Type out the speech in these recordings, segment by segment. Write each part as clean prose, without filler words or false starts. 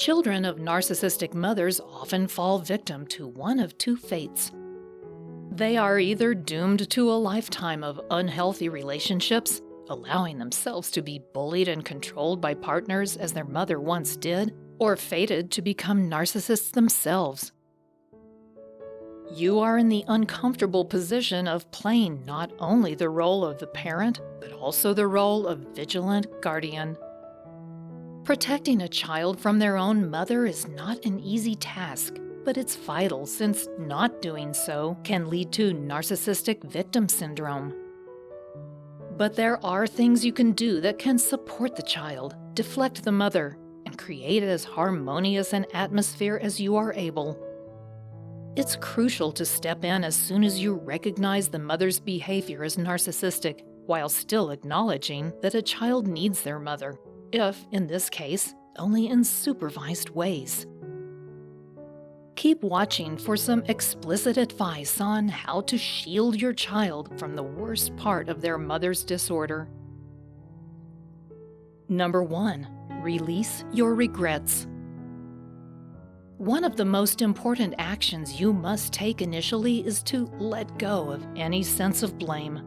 Children of narcissistic mothers often fall victim to one of two fates. They are either doomed to a lifetime of unhealthy relationships, allowing themselves to be bullied and controlled by partners as their mother once did, or fated to become narcissists themselves. You are in the uncomfortable position of playing not only the role of the parent, but also the role of vigilant guardian. Protecting a child from their own mother is not an easy task, but it's vital since not doing so can lead to narcissistic victim syndrome. But there are things you can do that can support the child, deflect the mother, and create as harmonious an atmosphere as you are able. It's crucial to step in as soon as you recognize the mother's behavior as narcissistic, while still acknowledging that a child needs their mother, if, in this case, only in supervised ways. Keep watching for some explicit advice on how to shield your child from the worst part of their mother's disorder. Number 1. Release your regrets. One of the most important actions you must take initially is to let go of any sense of blame.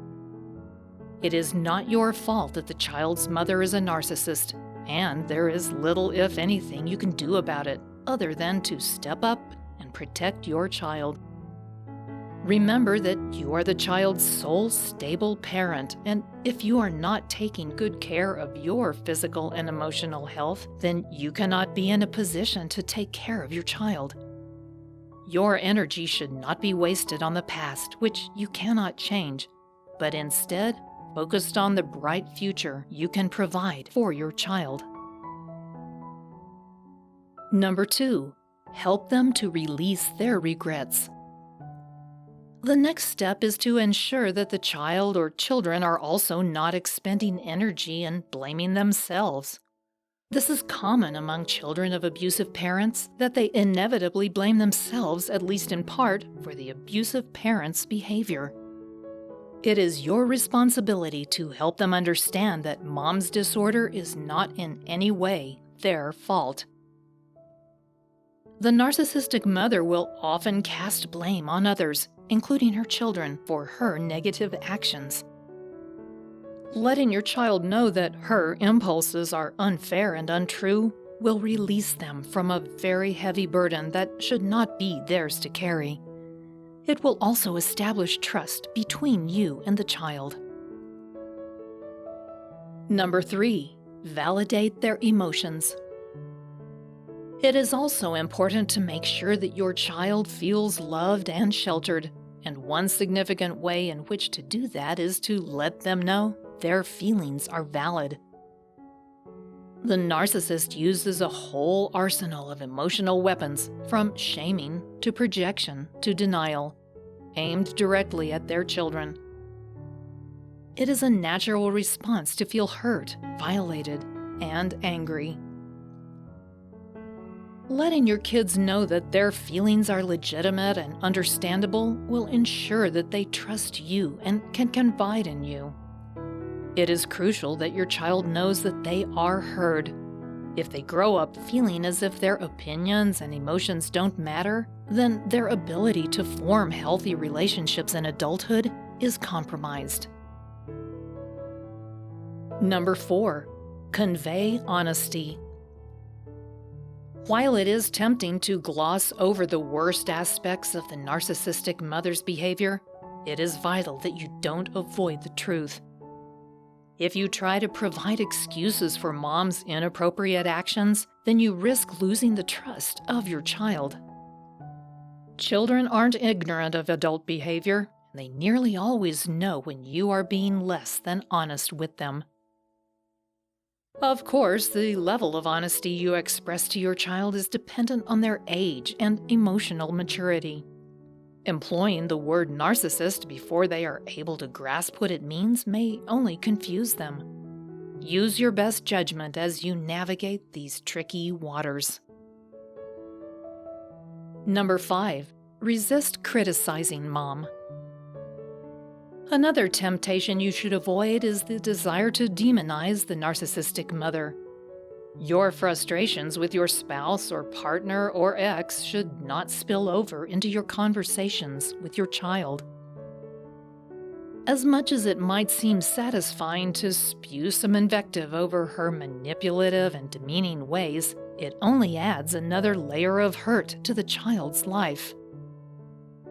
It is not your fault that the child's mother is a narcissist, and there is little, if anything, you can do about it, other than to step up and protect your child. Remember that you are the child's sole stable parent, and if you are not taking good care of your physical and emotional health, then you cannot be in a position to take care of your child. Your energy should not be wasted on the past, which you cannot change, but instead focused on the bright future you can provide for your child. Number 2. Help them to release their regrets. The next step is to ensure that the child or children are also not expending energy and blaming themselves. This is common among children of abusive parents, that they inevitably blame themselves, at least in part, for the abusive parent's behavior. It is your responsibility to help them understand that mom's disorder is not in any way their fault. The narcissistic mother will often cast blame on others, including her children, for her negative actions. Letting your child know that her impulses are unfair and untrue will release them from a very heavy burden that should not be theirs to carry. It will also establish trust between you and the child. Number 3. Validate their emotions. It is also important to make sure that your child feels loved and sheltered, and one significant way in which to do that is to let them know their feelings are valid. The narcissist uses a whole arsenal of emotional weapons, from shaming to projection to denial, aimed directly at their children. It is a natural response to feel hurt, violated, and angry. Letting your kids know that their feelings are legitimate and understandable will ensure that they trust you and can confide in you. It is crucial that your child knows that they are heard. If they grow up feeling as if their opinions and emotions don't matter, then their ability to form healthy relationships in adulthood is compromised. Number 4. Convey honesty. While it is tempting to gloss over the worst aspects of the narcissistic mother's behavior, it is vital that you don't avoid the truth. If you try to provide excuses for mom's inappropriate actions, then you risk losing the trust of your child. Children aren't ignorant of adult behavior. They nearly always know when you are being less than honest with them. Of course, the level of honesty you express to your child is dependent on their age and emotional maturity. Employing the word narcissist before they are able to grasp what it means may only confuse them. Use your best judgment as you navigate these tricky waters. Number 5. Resist criticizing mom. Another temptation you should avoid is the desire to demonize the narcissistic mother. Your frustrations with your spouse or partner or ex should not spill over into your conversations with your child. As much as it might seem satisfying to spew some invective over her manipulative and demeaning ways, it only adds another layer of hurt to the child's life.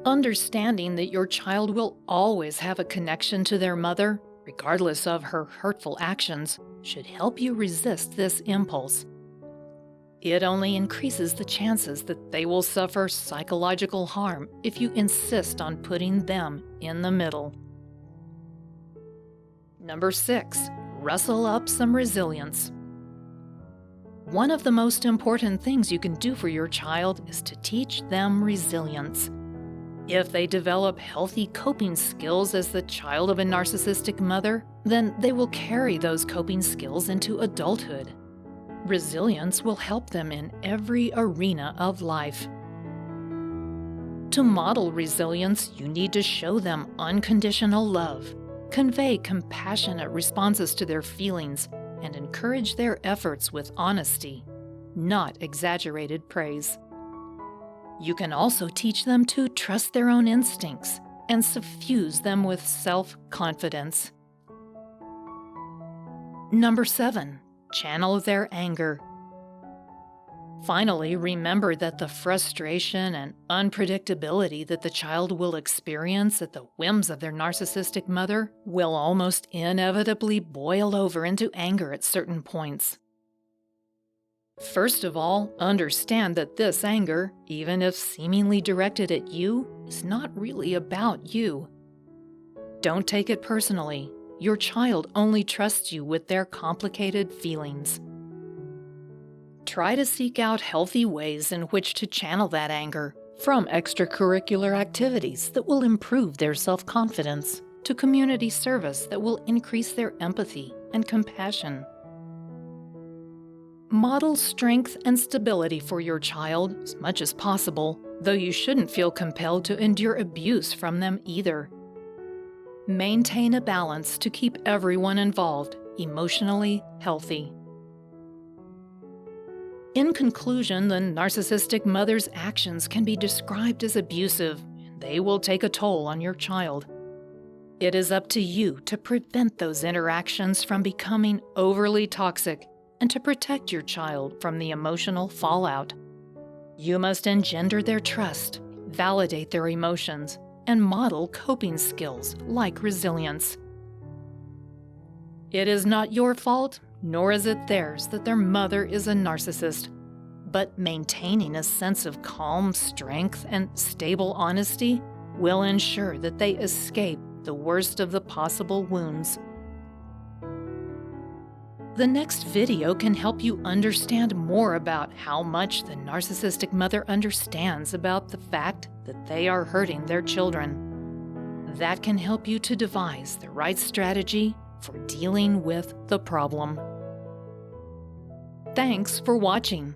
Understanding that your child will always have a connection to their mother, regardless of her hurtful actions, should help you resist this impulse. It only increases the chances that they will suffer psychological harm if you insist on putting them in the middle. Number 6, rustle up some resilience. One of the most important things you can do for your child is to teach them resilience. If they develop healthy coping skills as the child of a narcissistic mother, then they will carry those coping skills into adulthood. Resilience will help them in every arena of life. To model resilience, you need to show them unconditional love, convey compassionate responses to their feelings, and encourage their efforts with honesty, not exaggerated praise. You can also teach them to trust their own instincts and suffuse them with self-confidence. Number 7, channel their anger. Finally, remember that the frustration and unpredictability that the child will experience at the whims of their narcissistic mother will almost inevitably boil over into anger at certain points. First of all, understand that this anger, even if seemingly directed at you, is not really about you. Don't take it personally. Your child only trusts you with their complicated feelings. Try to seek out healthy ways in which to channel that anger, from extracurricular activities that will improve their self-confidence to community service that will increase their empathy and compassion. Model strength and stability for your child as much as possible, though you shouldn't feel compelled to endure abuse from them either. Maintain a balance to keep everyone involved emotionally healthy. In conclusion, the narcissistic mother's actions can be described as abusive, and they will take a toll on your child. It is up to you to prevent those interactions from becoming overly toxic and to protect your child from the emotional fallout. You must engender their trust, validate their emotions, and model coping skills like resilience. It is not your fault, nor is it theirs, that their mother is a narcissist. But maintaining a sense of calm strength and stable honesty will ensure that they escape the worst of the possible wounds. The next video can help you understand more about how much the narcissistic mother understands about the fact that they are hurting their children. That can help you to devise the right strategy for dealing with the problem. Thanks for watching.